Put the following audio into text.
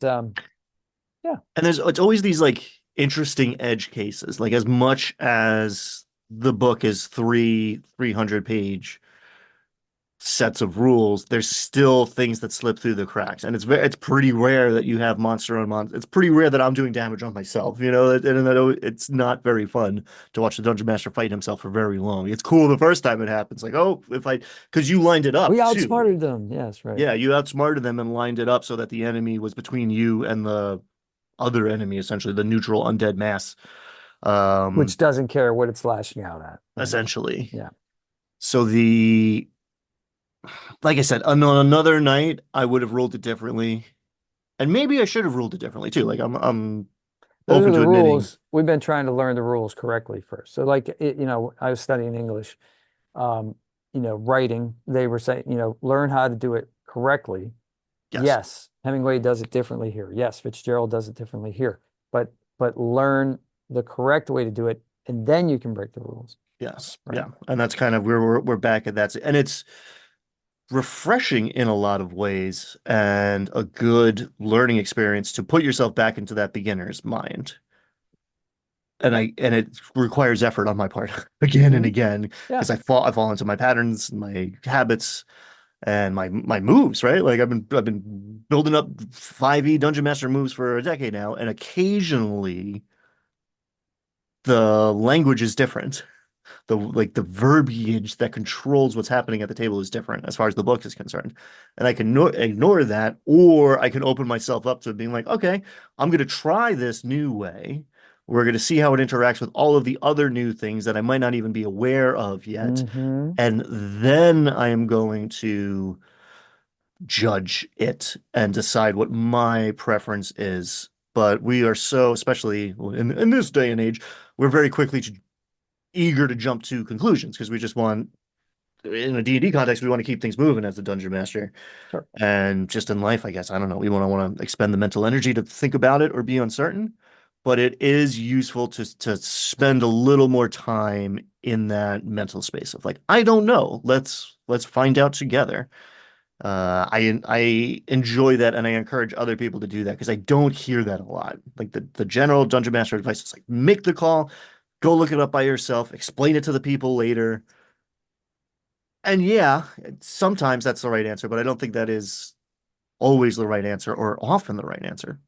Yeah. And it's always these like interesting edge cases. Like as much as the book is 300 page sets of rules, there's still things that slip through the cracks. And it's pretty rare that you have monster on monster. It's pretty rare that I'm doing damage on myself, it's not very fun to watch the dungeon master fight himself for very long. It's cool the first time it happens, like, oh, if I because you lined it We up too. outsmarted them. Yes, right. Yeah, you outsmarted them and lined it up so that the enemy was between you and the other enemy, essentially, the neutral undead mass. Which Um, doesn't care what it's lashing out at. Right. essentially. Yeah. So the like I said, on another night, I would have ruled it differently. And maybe I should have ruled it differently too. Like I'm Those are open the to admitting, rules. We've been trying to learn the rules correctly first. So like I was studying English, um, writing, they were saying, learn how to do it correctly. yes, Yes, Hemingway does it differently here. Yes, Fitzgerald does it differently here. But learn the correct way to do it, and then you can break the rules. yes, Right. yeah. And that's kind of where we're back at that. And it's refreshing in a lot of ways and a good learning experience to put yourself back into that beginner's mind. And it requires effort on my part again and Hmm. again Yeah. because I fall into my patterns, my habits, and my moves, right? Like I've been building up 5e Dungeon Master moves for a decade now, and occasionally the language is different. The verbiage that controls what's happening at the table is different as far as the book is concerned. And I can ignore that, or I can open myself up to being like, okay, I'm going to try this new way. We're going to see how it interacts with all of the other new things that I might not even be aware of yet. Hmm. And then I am going to judge it and decide what my preference is. But we are so, especially in this day and age, we're very quickly eager to jump to conclusions because we just want, in a D&D context, we want to keep things moving as the dungeon master. Sure. And just in life, I guess, I don't know, we want to expend the mental energy to think about it or be uncertain. But it is useful to spend a little more time in that mental space of like, I don't know. Let's find out together. I enjoy that, and I encourage other people to do that because I don't hear that a lot. Like the general dungeon master advice is like make the call, go look it up by yourself, explain it to the people later. And yeah, sometimes that's the right answer, but I don't think that is always the right answer or often the right answer.